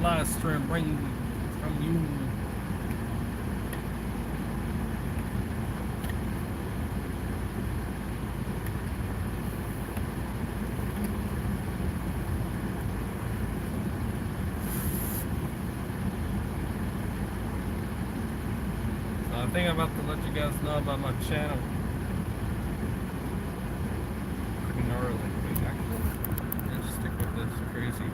live stream bring from you. So I think I'm about to let you guys know about my channel. Pretty gnarly. Just stick with this crazy.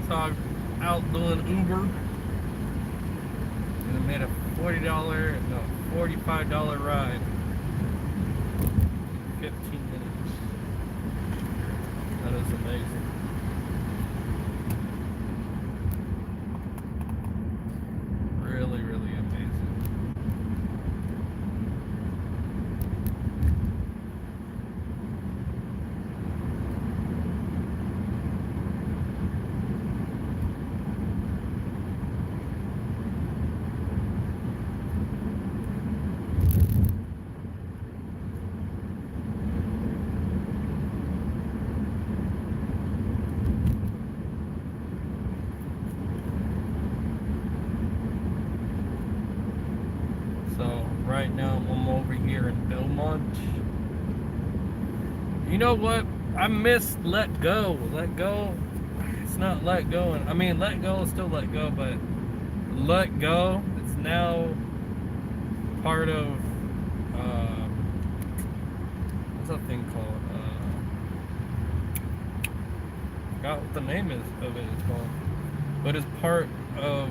So I'm out doing Uber, and I made a $45 ride, 15 minutes. That is amazing. Really, really amazing. So right now I'm over here in Belmont. You know what? I miss Let Go. Let Go. It's not Let Go. I mean, Let Go is still Let Go, but Let Go is now part of what's that thing called? I forgot what the name of it is called, but it's part of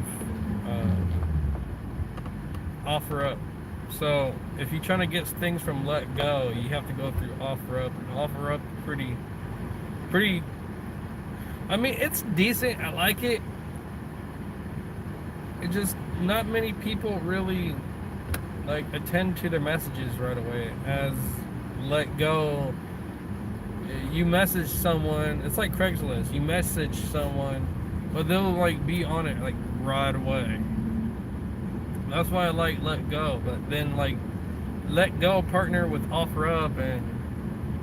OfferUp. So if you're trying to get things from Let Go, you have to go through OfferUp. And OfferUp pretty. I mean, it's decent. I like it. It just not many people really like attend to their messages right away. As Let Go, you message someone. It's like Craigslist. You message someone, but they'll like be on it like right away. That's why I like Let Go. But then like Let Go partner with OfferUp, and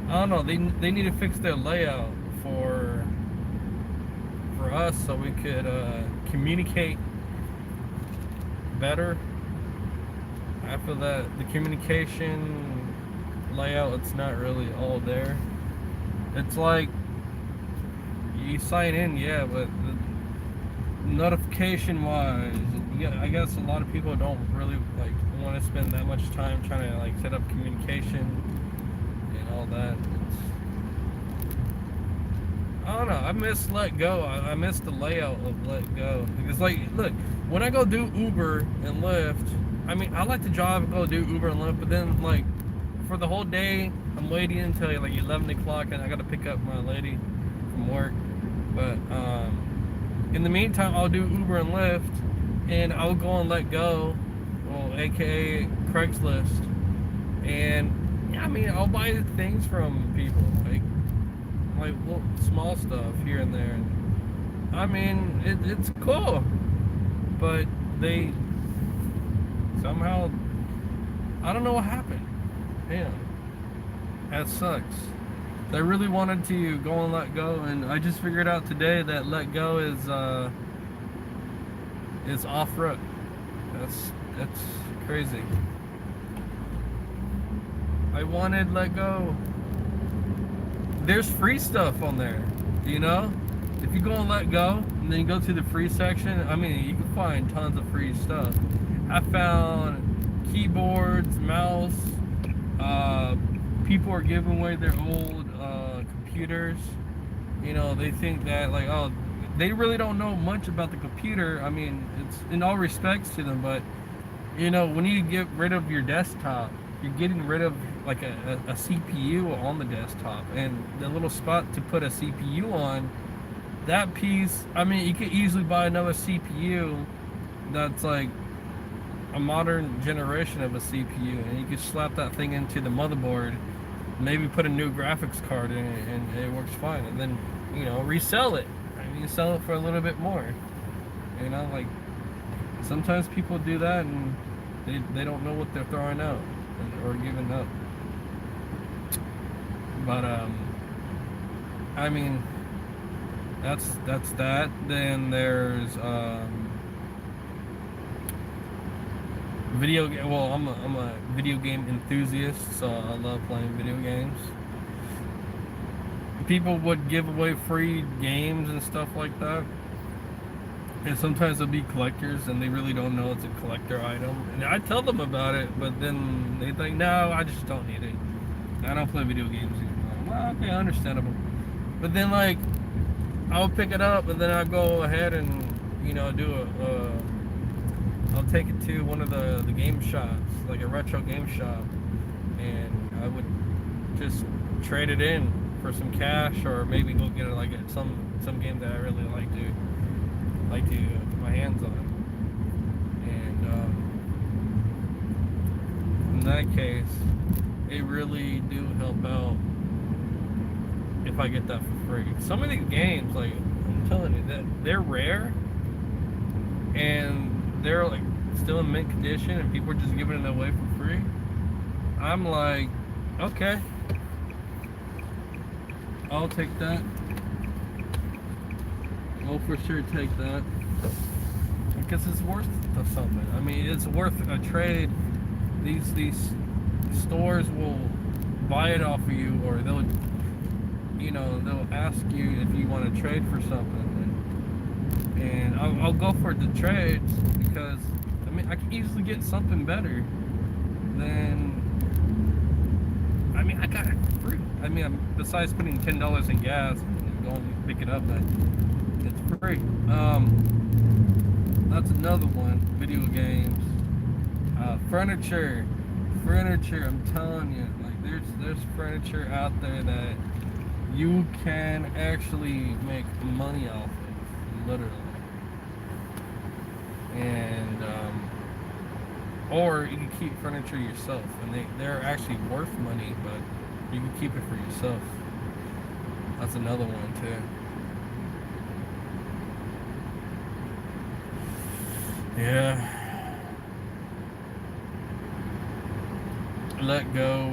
I don't know. They need to fix their layout for us so we could communicate better. I feel that the communication layout, it's not really all there. It's like you sign in, yeah, but the notification wise, I guess a lot of people don't really like want to spend that much time trying to like set up communication and all that. I don't know. I miss Let Go. I miss the layout of Let Go. Because, like, look, when I go do Uber and Lyft, I mean, I like to drive and go do Uber and Lyft, but then, like, for the whole day, I'm waiting until, like, 11 o'clock, and I got to pick up my lady from work. But, in the meantime, I'll do Uber and Lyft, and I'll go and Let Go, well, a.k.a. Craigslist, and, yeah, I mean, I'll buy things from people, like little small stuff here and there. I mean, it's cool, but they somehow, I don't know what happened. Yeah, that sucks. They really wanted to go and Let Go, and I just figured out today that Let Go is OfferUp. That's crazy. I wanted Let Go. There's free stuff on there, you know? If you go and Let Go, and then you go to the free section, I mean, you can find tons of free stuff. I found keyboards, mouse, people are giving away their old computers. You know, they think that, like, oh, they really don't know much about the computer. I mean, it's in all respects to them, but You know, when you get rid of your desktop, you're getting rid of like a CPU on the desktop, and the little spot to put a CPU on, that piece, I mean, you could easily buy another CPU that's like a modern generation of a CPU, and you could slap that thing into the motherboard, maybe put a new graphics card in it, and it works fine. And then, you know, resell it. I mean, you sell it for a little bit more. You know, like sometimes people do that and they don't know what they're throwing out or giving up. But I mean, that's that. Then there's video game. Well, I'm a video game enthusiast, so I love playing video games. People would give away free games and stuff like that, and sometimes they'll be collectors and they really don't know it's a collector item, and I tell them about it, but then they think, no, I just don't need it, I don't play video games anymore. Well, okay, understandable. But then, like, I'll pick it up and then I'll go ahead and, you know, do I'll take it to one of the game shops, like a retro game shop, and I would just trade it in for some cash, or maybe go get it like at some game that I really like to put my hands on. And in that case, it really do help out if I get that for free. Some of these games, like, I'm telling you, that they're rare and they're like still in mint condition, and people are just giving it away for free. I'm like, okay, I'll take that. I'll for sure take that, because it's worth something. I mean, it's worth a trade. These stores will buy it off of you, or they'll, you know, they'll ask you if you want to trade for something, and I'll go for the trades, because I mean, I can easily get something better than, I mean, I got it free. I mean, besides spending $10 in gas and going to pick it up, it's free. That's another one. Video games, furniture. I'm telling you, like, there's furniture out there that you can actually make money off of, literally. And or you can keep furniture yourself, and they're actually worth money, but you can keep it for yourself. That's another one too. Yeah. Let go.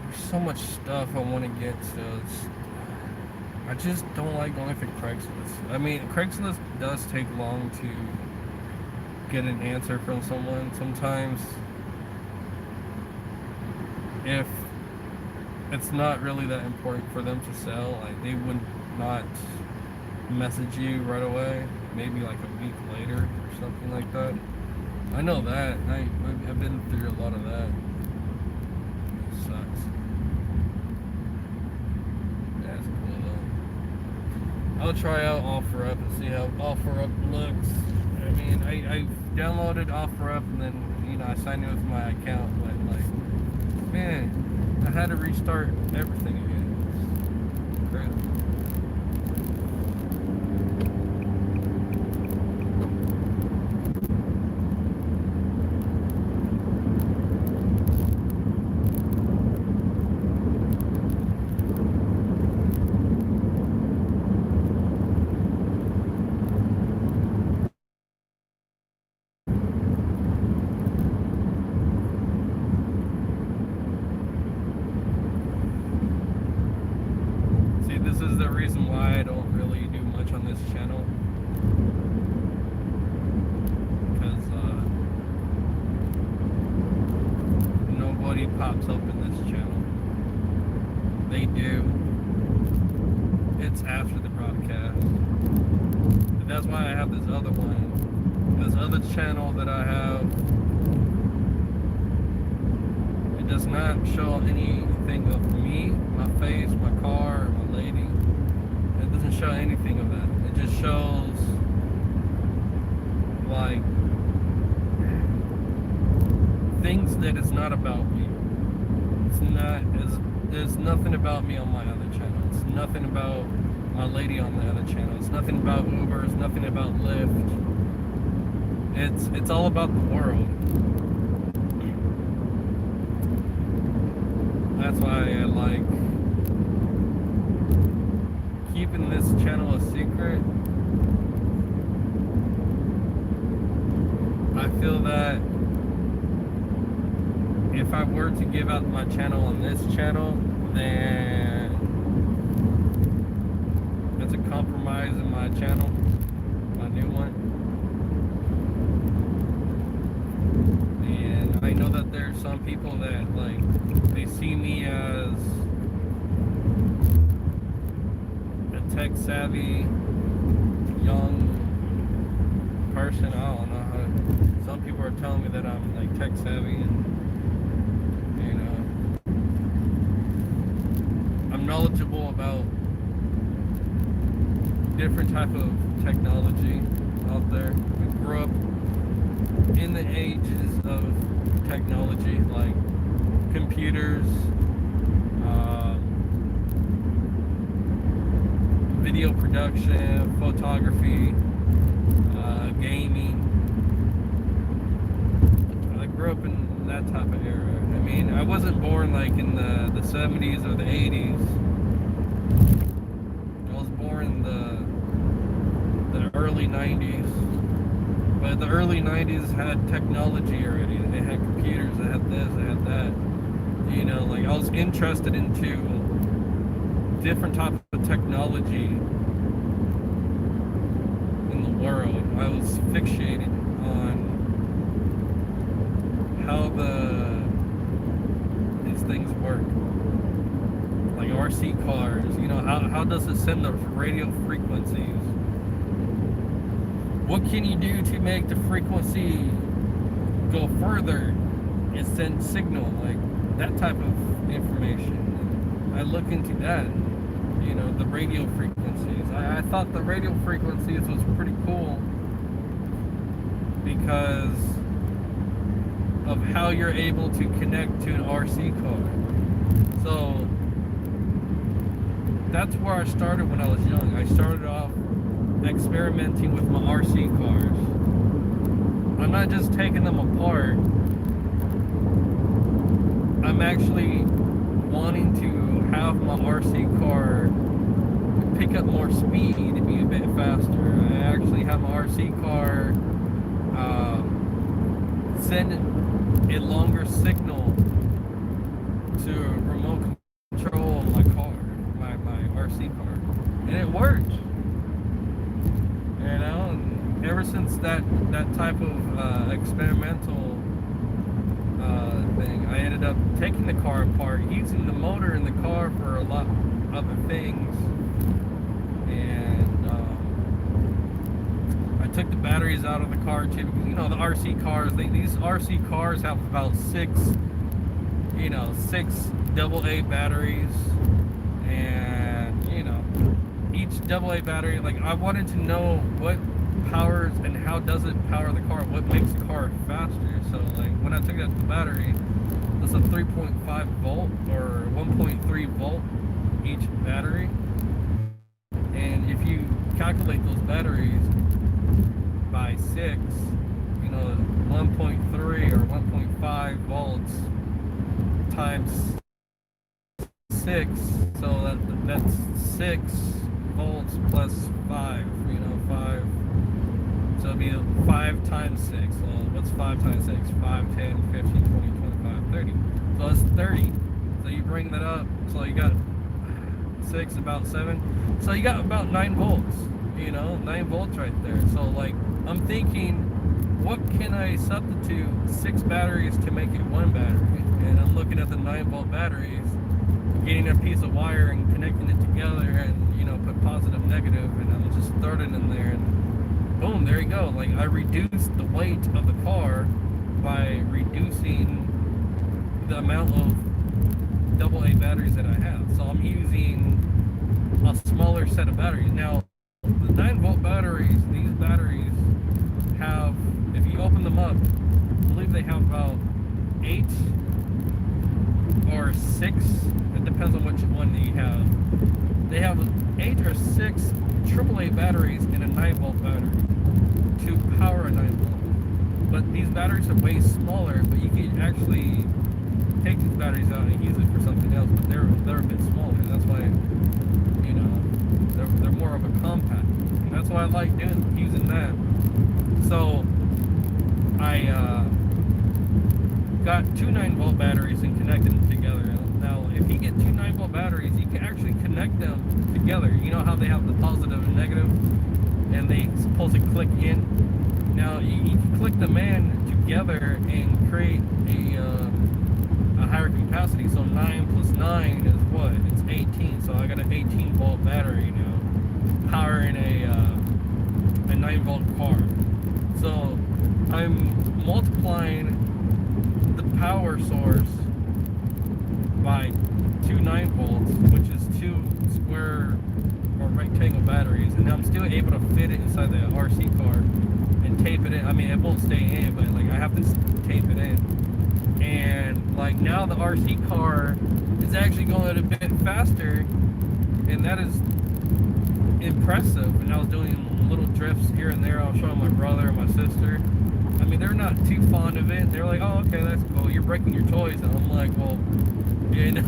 There's so much stuff I want to get to. I just don't like going through Craigslist. I mean, Craigslist does take long to get an answer from someone. Sometimes, if it's not really that important for them to sell, like, they would not message you right away, maybe like a week later or something like that. I know that. I've been through a lot of that. It sucks. That's cool though. I'll try out OfferUp and see how OfferUp looks. I mean, I downloaded OfferUp, and then, you know, I signed in with my account, but, like, man, I had to restart everything again. It's crazy. This is the reason why I don't really do much on this channel, because nobody pops up in this channel. They do. It's after the broadcast. But that's why I have this other one. This other channel that I have, it does not show anything of me, my face, my car, or my lady. It doesn't show anything of that. It just shows, like, things that is not about me. It's not as there's nothing about me on my other channel. It's nothing about my lady on the other channel. It's nothing about Uber. It's nothing about Lyft. It's all about the world. That's why I like keeping this channel a secret. I feel that if I were to give out my channel on this channel, then it's a compromise in my channel, my new one. And I know that there's some people that like they see me as a tech savvy young person. I don't know how. Some people are telling me that I'm like tech savvy and I'm knowledgeable about different type of technology out there. We grew up in the ages of technology, like computers, video production, photography, gaming. I grew up in that type of era. I mean, I wasn't born like in the 70s or the 80s. I was born in the early 90s. But the early 90s had technology already. They had computers, they had this, they had that. You know, like I was interested into different types of technology in the world. I was fixated on how these things work, like RC cars. You know, how does it send the radio frequencies? What can you do to make the frequency go further and send signal, like that type of information? I look into that, you know, the radio frequencies. I thought the radio frequencies was pretty cool because of how you're able to connect to an RC car. So that's where I started when I was young. I started off experimenting with my RC cars. I'm not just taking them apart. I'm actually wanting to have my RC car pick up more speed and be a bit faster. I actually have my RC car send a longer signal to remote control my car, my RC car, and it works. You know, and ever since that type of experimental thing, I ended up taking the car apart, using the motor in the car for a lot of other things, and I took the batteries out of the car too, because you know the RC cars, these RC cars have about six AA batteries, and you know, each AA battery, like I wanted to know what powers and how does it power the car, what makes the car faster. So like when I took out the battery, it's a 3.5 volt or 1.3 volt each battery, and if you calculate those batteries by 6, you know, 1.3 or 1.5 volts times 6, so that's 6 volts plus 5, you know, 5, so it'd be 5 times 6. Well, what's 5 times 6? 5, 10, 15, 20, 25, 30. So that's 30. So you bring that up, so you got 6, about 7. So you got about 9 volts, you know, 9 volts right there. So like, I'm thinking, what can I substitute 6 batteries to make it 1 battery? And I'm looking at the 9 volt batteries, getting a piece of wire and connecting it together, and you know, put positive, negative, and I'm just throwing it in there, and boom, there you go. Like I reduced the weight of the car by reducing the amount of AA batteries that I have. So I'm using a smaller set of batteries. Now, the 9 volt batteries, these batteries have, if you open them up, I believe they have about 8 or 6. It depends on which one you have. They have 8 or 6 AAA batteries in a 9-volt battery to power a 9-volt. But these batteries are way smaller, but you can actually take these batteries out and use it for something else, but they're a bit smaller. That's why, you know, they're more of a compact. And that's why I like using that. So I got 2 9-volt batteries and connected them together. Now, if you get 2 9-volt batteries, you can actually connect them together. You know how they have the positive and negative, and they supposed to click in. Now, you can click them in together and create a higher capacity. So 9 plus 9 is what? It's 18. So I got an 18-volt battery now, powering a 9-volt car. So I'm multiplying the power source by 2 9-volts, which is 2 square or rectangle batteries, and I'm still able to fit it inside the RC car and tape it in. I mean, it won't stay in, but like I have to tape it in. And like now the RC car is actually going a bit faster, and that is impressive. And I was doing little drifts here and there. I was showing my brother and my sister. I mean, they're not too fond of it. They're like, "Oh, okay, that's cool. You're breaking your toys." And I'm like, "Well, you know,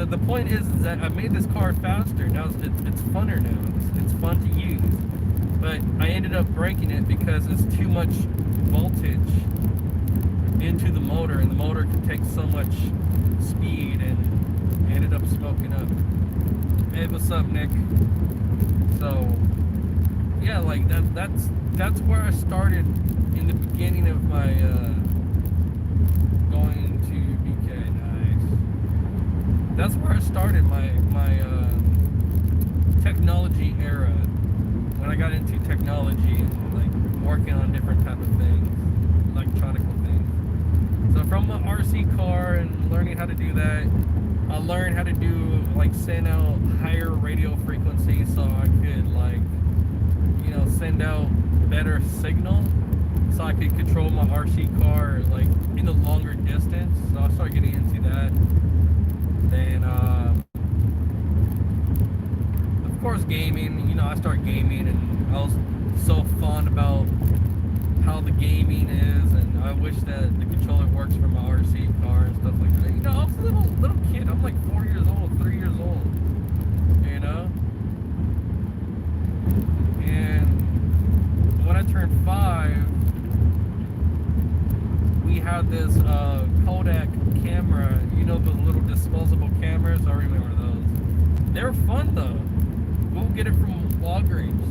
the point is that I made this car faster. Now it's funner now. It's fun to use." But I ended up breaking it because it's too much voltage into the motor, and the motor can take so much speed, and ended up smoking up. Hey, what's up, Nick? So yeah, like that's where I started in the beginning of my going to BK. Nice. That's where I started my technology era, when I got into technology and like working on different type of things, electronical things. So from the RC car and learning how to do that, I learned how to do like send out higher radio frequencies, so I could like, you know, send out better signal, so I could control my RC car like in a longer distance. So I started getting into that. Then of course gaming, you know, I started gaming, and I was so fond about how the gaming is, and I wish that the controller works for my RC car and stuff like that. You know, I was a little kid. I'm like 4 years old, 3 years old, you know. And when I turned 5, we had this Kodak camera. You know, those little disposable cameras. I remember those. They were fun though. We'll get it from Walgreens.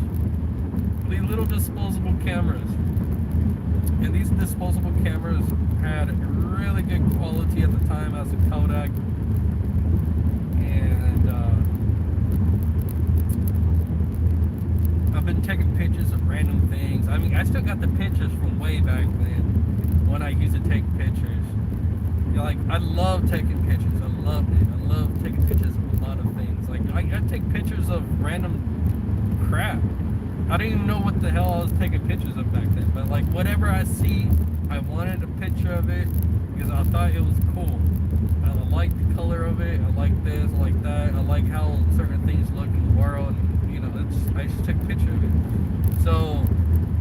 These little disposable cameras. And these disposable cameras had really good quality at the time as a Kodak. And I've been taking pictures of random things. I mean, I still got the pictures from way back then when I used to take pictures. You know, like, I love taking pictures. I loved it. I love taking pictures of a lot of things. Like, I take pictures of random crap. I didn't even know what the hell I was taking pictures of back then, but like whatever I see, I wanted a picture of it because I thought it was cool. I like the color of it. I like this, I like that. I like how certain things look in the world. And, you know, I just took a picture of it. So,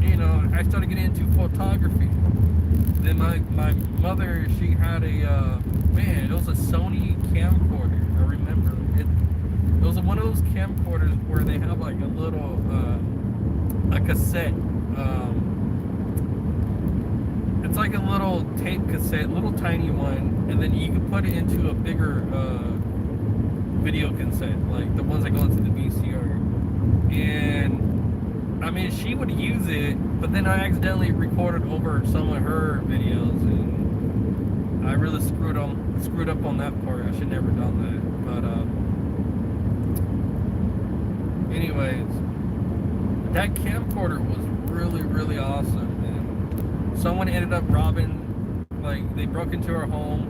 you know, I started getting into photography. Then my mother, she had a man. It was a Sony camcorder. I remember it. It was one of those camcorders where they have like a little. A cassette. It's like a little tape cassette, little tiny one, and then you can put it into a bigger video cassette, like the ones that go into the VCR. And I mean, she would use it, but then I accidentally recorded over some of her videos, and I really screwed up on that part. I should never done that. But anyways. That camcorder was really, really awesome, and someone ended up robbing, like, they broke into our home,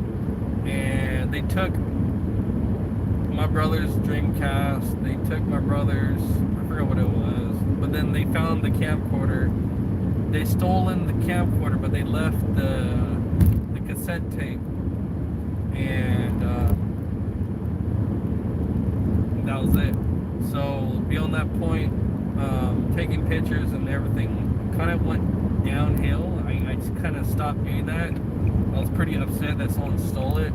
and they took my brother's Dreamcast, they took my brother's, I forgot what it was, but then they found the camcorder, they stolen the camcorder, but they left the cassette tape, and that was it. So beyond that point, taking pictures and everything kind of went downhill. I just kind of stopped doing that. I was pretty upset that someone stole it,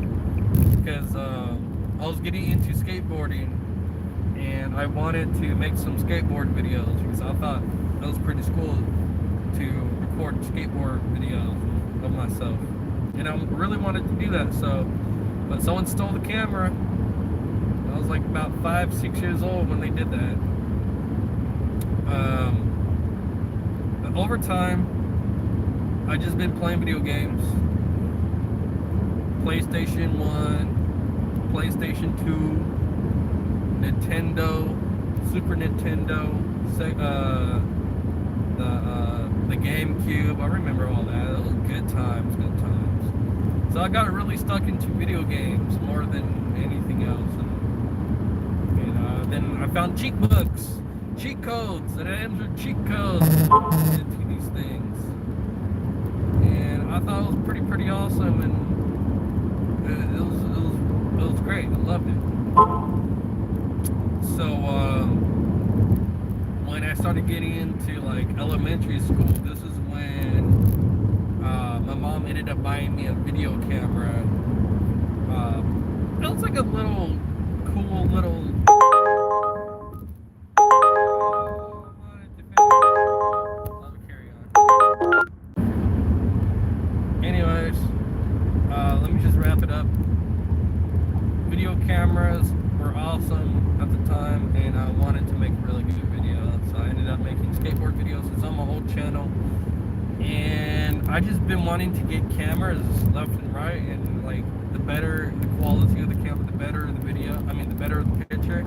because I was getting into skateboarding, and I wanted to make some skateboard videos, because I thought that was pretty cool to record skateboard videos of myself, and I really wanted to do that. So, but someone stole the camera. I was like about 5-6 years old when they did that. But over time, I just been playing video games. PlayStation 1, PlayStation 2, Nintendo, Super Nintendo, the GameCube. I remember all that. It was good times, good times. So I got really stuck into video games more than anything else. And then I found cheat books, cheat codes, and I entered cheat codes into these things. And I thought it was pretty awesome, and it was great. I loved it. So when I started getting into like elementary school, this is when my mom ended up buying me a video camera. It was like a little cool little. Anyways, let me just wrap it up. Video cameras were awesome at the time, and I wanted to make really good videos. So I ended up making skateboard videos. It's on my old channel, and I just been wanting to get cameras left and right, and like the better the quality of the camera, the better the video. I mean, the better the picture,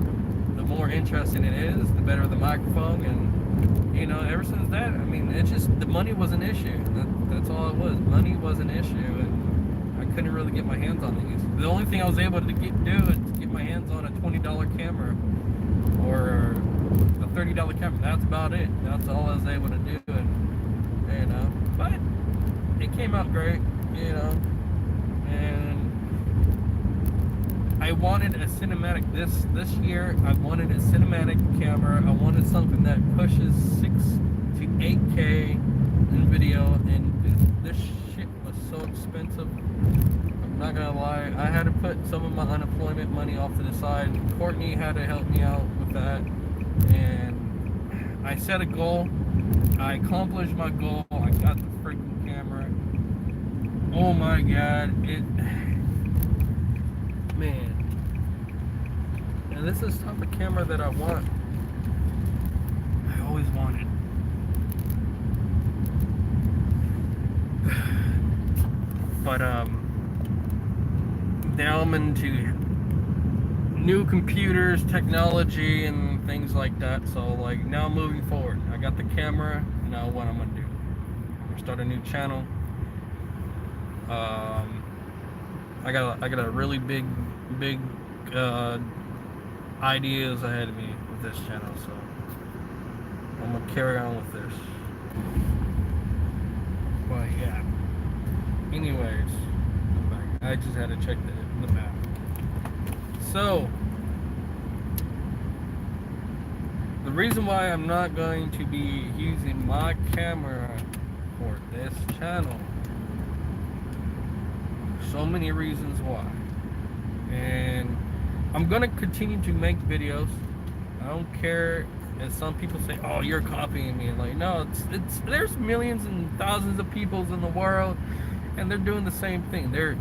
the more interesting it is, the better the microphone. And you know, ever since that, I mean, it's just the money was an issue. That's all it was. Money was an issue, and I couldn't really get my hands on these. The only thing I was able to do is get my hands on a $20 camera or a $30 camera. That's about it. That's all I was able to do, and you know, but it came out great, you know. And I wanted a cinematic this year. I wanted a cinematic camera. I wanted something that pushes 6 to 8K in video, and this shit was so expensive. I'm not gonna lie. I had to put some of my unemployment money off to the side. Courtney had to help me out with that, and I set a goal. I accomplished my goal. I got the freaking camera. Oh my god, man. And this is the type of camera that I want. I always wanted. But now I'm into new computers, technology, and things like that. So like now I'm moving forward. I got the camera. Now what I'm gonna do? I'm gonna start a new channel. I got a really big ideas ahead of me with this channel, so I'm gonna carry on with this. But yeah. Anyways, I'm back. I just had to check the map. So the reason why I'm not going to be using my camera for this channel, so many reasons why, and I'm gonna continue to make videos. I don't care if some people say, "Oh, you're copying me." And like, no, it's there's millions and thousands of people in the world, and they're doing the same thing. They're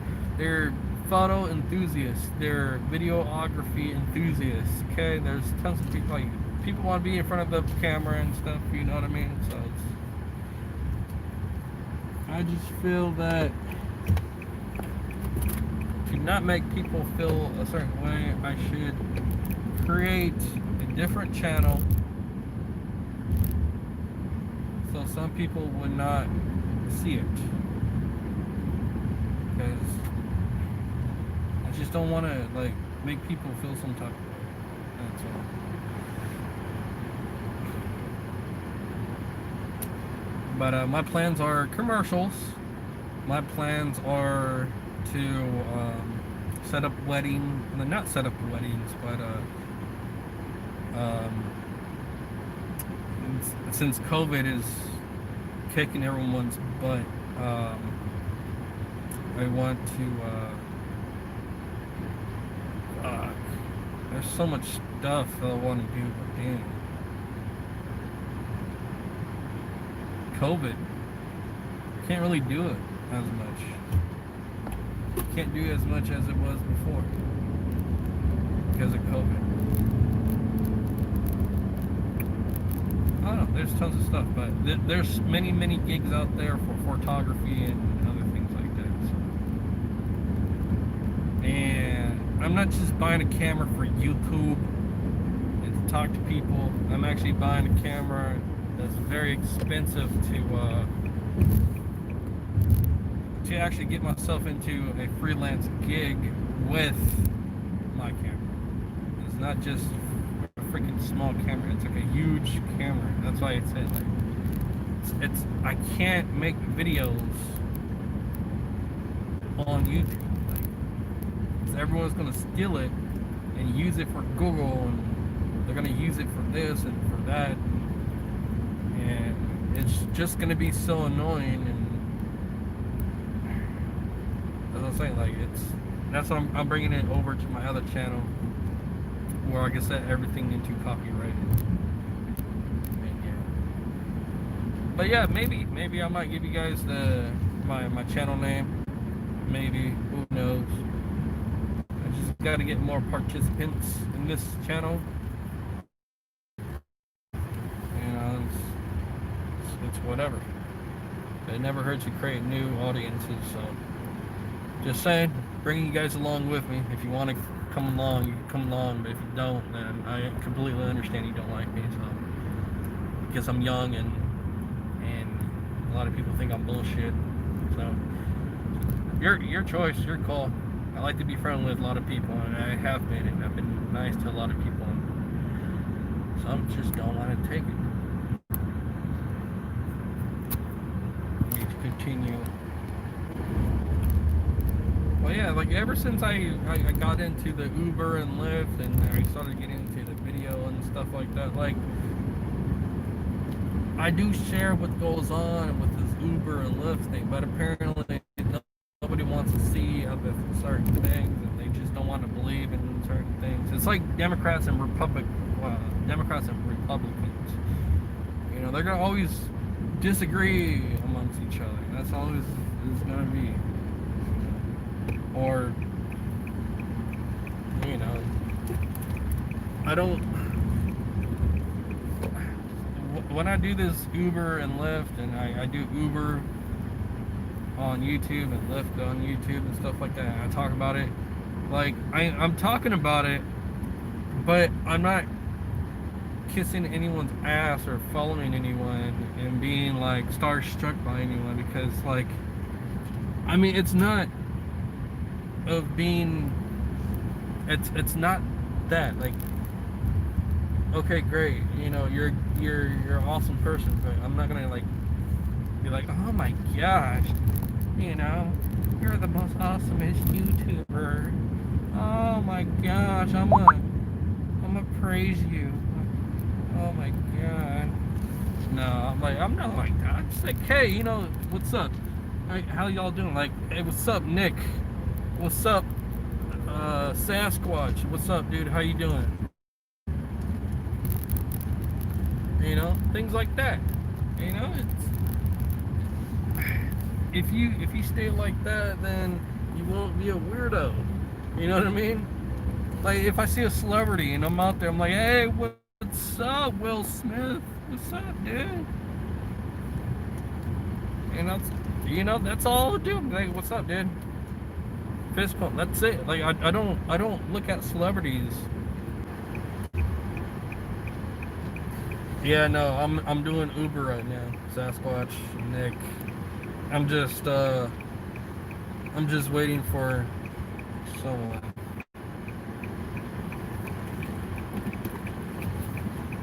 photo enthusiasts. They're videography enthusiasts. Okay, there's tons of people. Like, people want to be in front of the camera and stuff. You know what I mean? So I just feel that to not make people feel a certain way, I should create a different channel so some people would not see it, because I just don't want to like make people feel some type of way. That's all. But my plans are commercials. My plans are to set up not set up weddings, but since COVID is kicking everyone's butt, I want to. There's so much stuff I want to do, but damn, COVID, can't really do it as much. Can't do as much as it was before because of COVID. I don't know. There's tons of stuff, but there's many gigs out there for photography and other things like that. So. And I'm not just buying a camera for YouTube and to talk to people. I'm actually buying a camera that's very expensive to actually get myself into a freelance gig with my camera. It's not just a freaking small camera, it's like a huge camera. That's why it's like it's I can't make videos on YouTube. Everyone's gonna steal it and use it for Google, and they're gonna use it for this and for that, and it's just gonna be so annoying. And as I'm saying, like that's why I'm bringing it over to my other channel where I can set everything into copyrighted. And yeah. But yeah, maybe I might give you guys my channel name. Maybe, who knows? Got to get more participants in this channel. You know, it's whatever. It never hurts to create new audiences. So, just saying, bringing you guys along with me. If you want to come along, you can come along. But if you don't, then I completely understand you don't like me. So, because I'm young and a lot of people think I'm bullshit. So, your choice, your call. I like to be friendly with a lot of people, and I have been, and I've been nice to a lot of people, and some just don't want to take it. I need to continue. Well, yeah, like ever since I got into the Uber and Lyft, and I started getting into the video and stuff like that, like I do share what goes on with this Uber and Lyft thing, but apparently nobody wants to see other certain things, and they just don't want to believe in certain things. It's like Democrats and Republicans. You know, they're gonna always disagree amongst each other. That's always is gonna be. Or, you know, I don't. When I do this Uber and Lyft, and I do Uber on YouTube and Lyft on YouTube and stuff like that, and I talk about it, like I'm talking about it, but I'm not kissing anyone's ass or following anyone and being like starstruck by anyone, because like, I mean, it's not of being, it's not that, like, okay, great, you know, you're an awesome person, but I'm not gonna like be like, oh my gosh, you know, you're the most awesomest YouTuber. Oh my gosh, I'm gonna praise you. Oh my god. No, I'm not like that. I'm just like, hey, you know, what's up? How y'all doing? Like, hey, what's up, Nick? What's up, Sasquatch? What's up, dude? How you doing? You know, things like that. You know, if you stay like that, then you won't be a weirdo. You know what I mean? Like, if I see a celebrity and I'm out there, I'm like, hey, what's up, Will Smith? What's up, dude? And that's all I do. Like, what's up, dude? Fist pump. That's it. Like, I don't look at celebrities. Yeah, no, I'm doing Uber right now. Sasquatch, Nick. I'm just waiting for someone.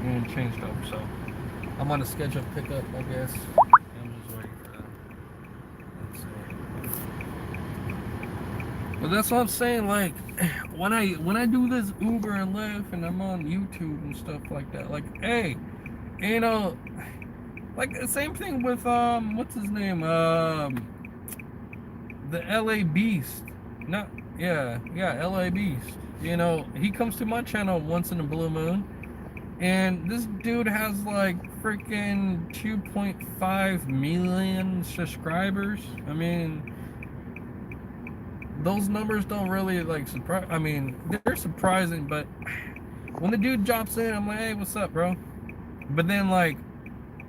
And changed up, so I'm on a scheduled pickup, I guess. I'm But that's what I'm saying. Like, when I do this Uber and Lyft, and I'm on YouTube and stuff like that. Like, hey, you know, like the same thing with what's his name? The LA Beast. Not yeah, LA Beast. You know, he comes to my channel once in a blue moon, and this dude has like freaking 2.5 million subscribers. I mean, those numbers don't really like surprise. I mean, they're surprising, but when the dude drops in, I'm like, hey, what's up, bro? But then like,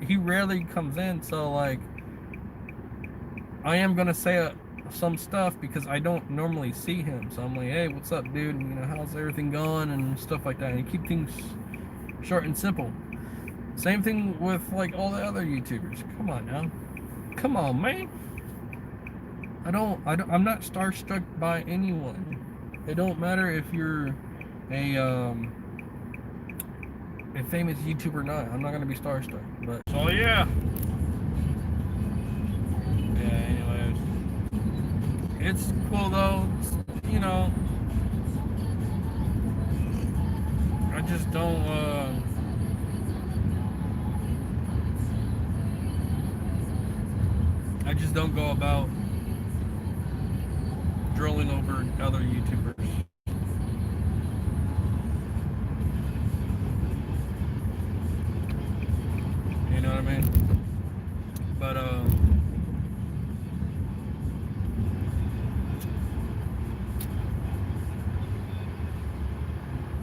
he rarely comes in, so like, I am gonna say some stuff because I don't normally see him. So I'm like, hey, what's up, dude? You know, how's everything going and stuff like that. And you keep things short and simple. Same thing with like all the other YouTubers. Come on now, come on, man. I'm not starstruck by anyone. It don't matter if you're a famous YouTuber or not. I'm not gonna be starstruck. But so yeah. Anyways, it's cool though. You know, I just don't. I just don't go about drilling over other YouTubers. You know what I mean? But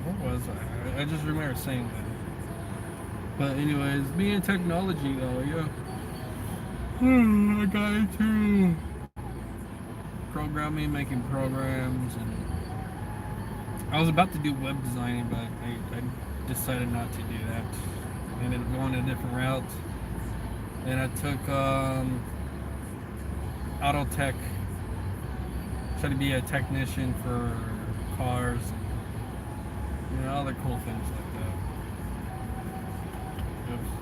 what was I? I just remember saying that. But anyways, being technology though, yeah. I got into programming, making programs, and I was about to do web designing, but I decided not to do that. I ended up going a different route. And I took auto tech, tried to be a technician for cars, and, you know, other cool things like that. Oops.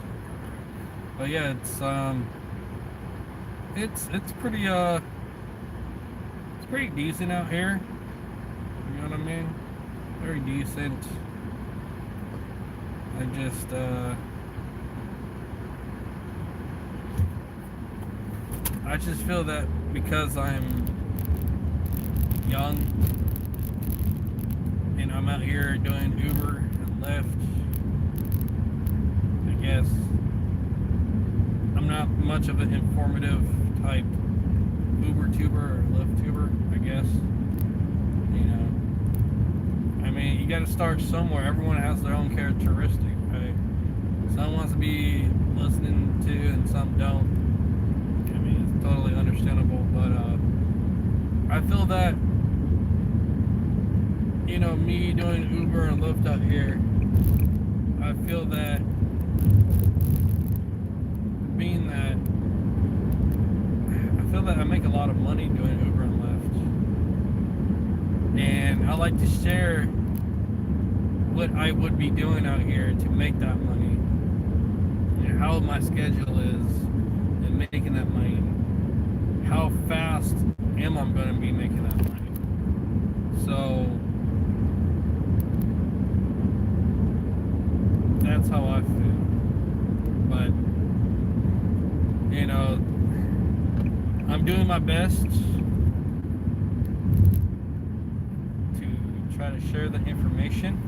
But yeah, it's pretty decent out here. You know what I mean? Very decent. I just feel that because I'm young and I'm out here doing Uber and Lyft, I guess I'm not much of an informative type Uber tuber or Lyft tuber, I guess. You know, I mean, you got to start somewhere. Everyone has their own characteristic, right? Some wants to be listening to and some don't. I mean, it's totally understandable, but I feel that, you know, me doing Uber and Lyft out here, I feel that being that I make a lot of money doing Uber and Lyft, and I like to share what I would be doing out here to make that money, and how my schedule is in making that money, how fast am I going to be making that money. So that's how I feel. But you know, I'm doing my best to try to share the information,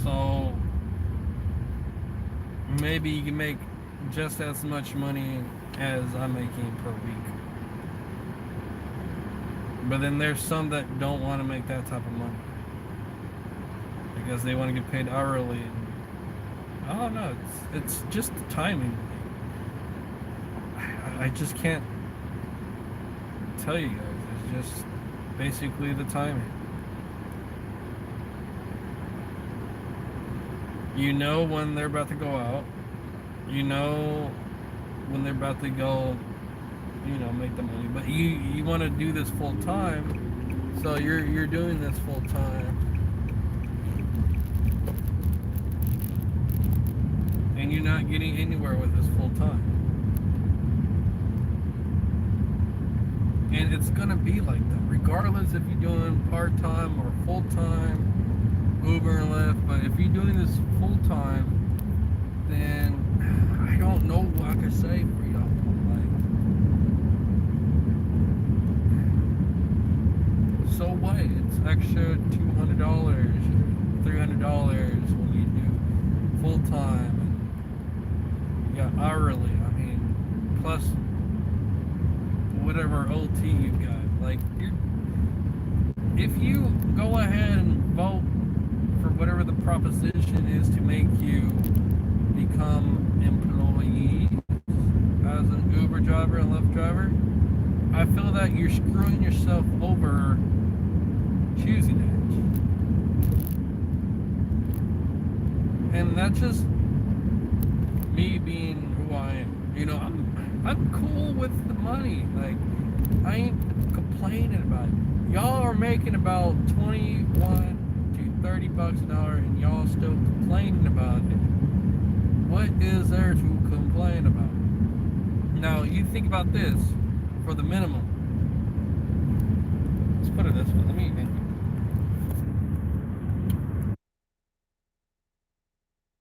so maybe you can make just as much money as I'm making per week. But then there's some that don't want to make that type of money because they want to get paid hourly. And I don't know, it's just the timing. I just can't tell you guys. It's just basically the timing. You know when they're about to go out. You know when they're about to go, you know, make the money. But you want to do this full time, so you're doing this full time, and you're not getting anywhere with this full time. And it's gonna be like that, regardless if you're doing part-time or full-time Uber and Lyft. But if you're doing this full-time, then I don't know what I can say for y'all. Like, so what? It's extra $200, $300 when you do full-time, and you got hourly. I mean, plus whatever OT you got. Like, if you go ahead and vote for whatever the proposition is to make you become employee as an Uber driver and Lyft driver, I feel that you're screwing yourself over choosing it. And that's just me being who I am. You know, I'm cool with the money. Like, I ain't complaining about it. Y'all are making about 21 to 30 bucks an hour, and y'all still complaining about it. What is there to complain about? Now, you think about this for the minimum.